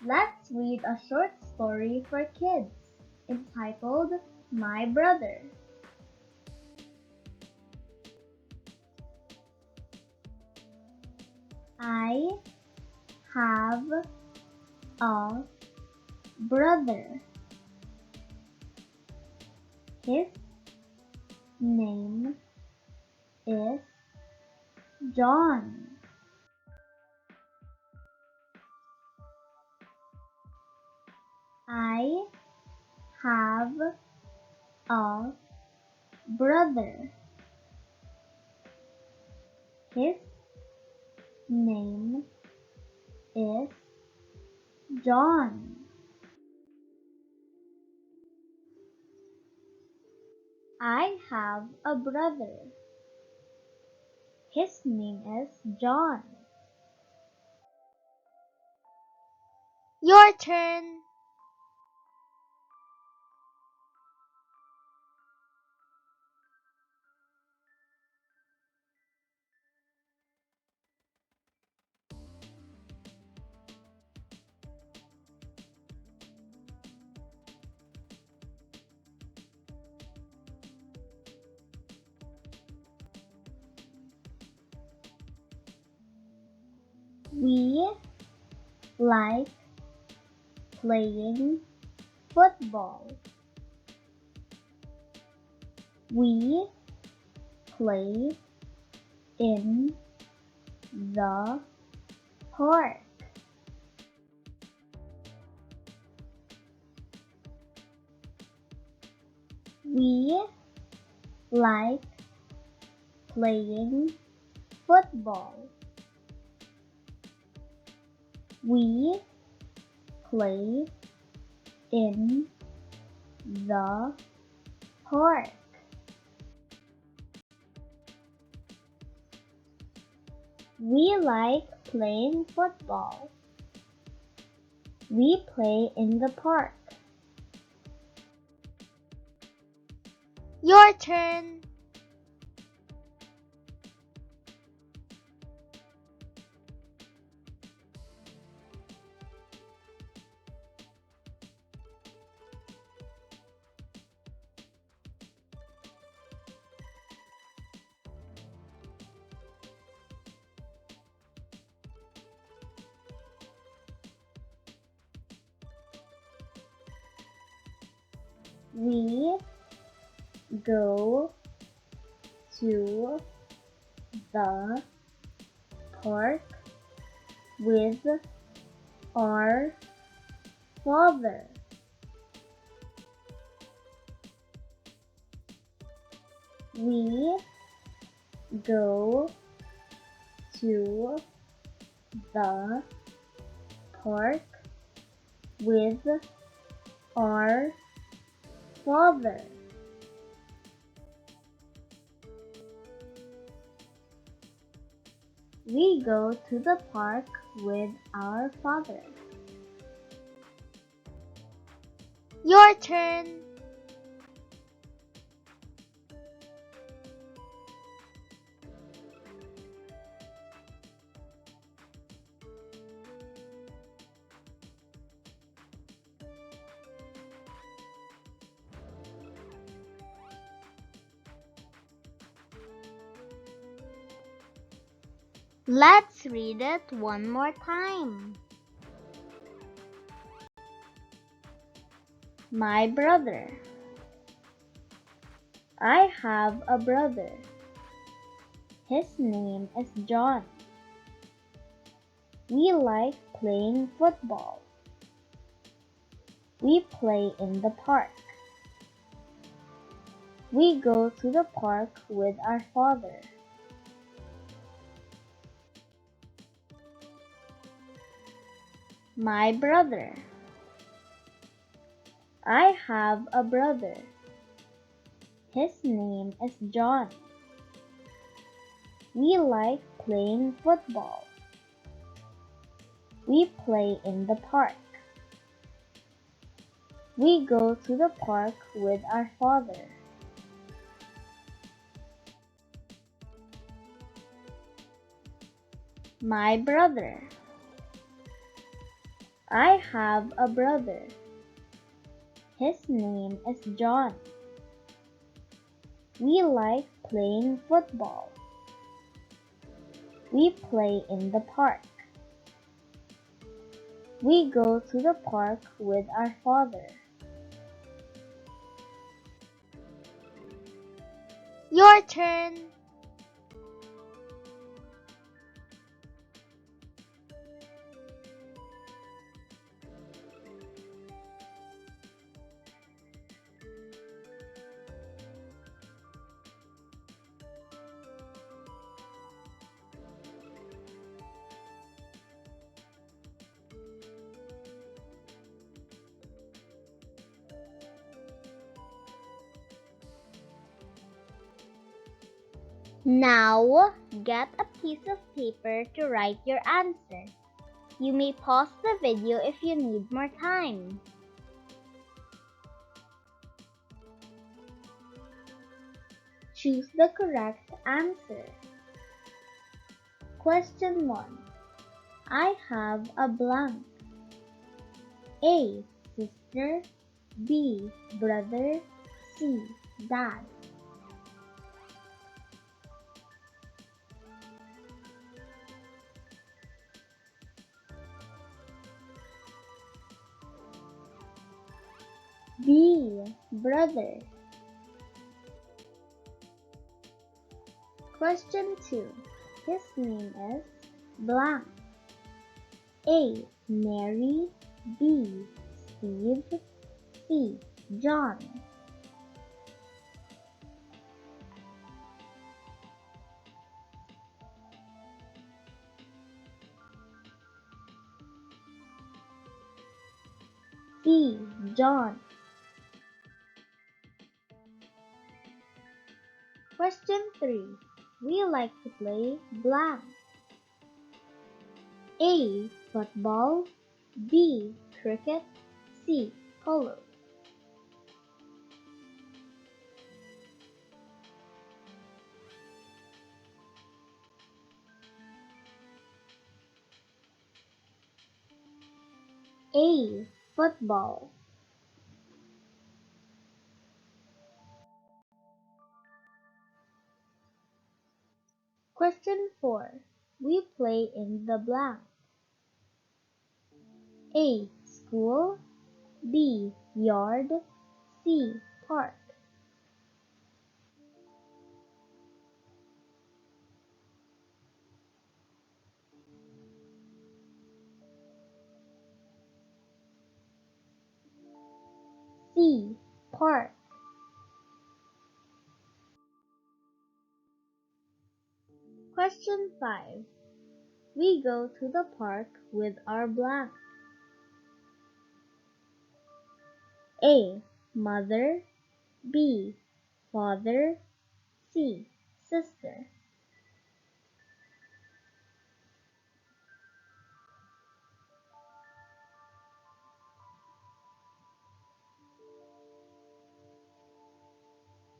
Let's read a short story for kids entitled My Brother. I have a brother. His name is John. I have a brother. His name is John. I have a brother. His name is John. Your turn. We like playing football. We play in the park. We like playing football. We play in the park. We like playing football. We play in the park. Your turn. We go to the park with our father. We go to the park with our father. We go to the park with our father. Your turn. Let's read it one more time. My brother. I have a brother. His name is John. We like playing football. We play in the park. We go to the park with our father. My brother. I have a brother. His name is John. We like playing football. We play in the park. We go to the park with our father. My brother. I have a brother. His name is John. We like playing football. We play in the park. We go to the park with our father. Your turn. Now, get a piece of paper to write your answer. You may pause the video if you need more time. Choose the correct answer. Question 1. I have a blank. A. Sister. B. Brother. C. Dad. B. Brother. Question 2. His name is blank. A. Mary. B. Steve. C. John. C. John. Question 3. We like to play blank. A. Football. B. Cricket. C. Polo. A. Football. Question 4. We play in the blank. A. School. B. Yard. C. Park. C. Park. Question 5. We go to the park with our blank. A. Mother. B. Father. C. Sister.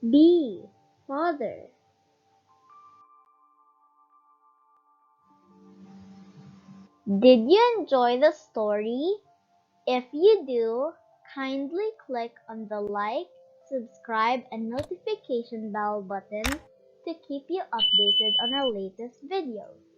B. Father. Did you enjoy the story? If you do, kindly click on the like, subscribe, and notification bell button to keep you updated on our latest videos.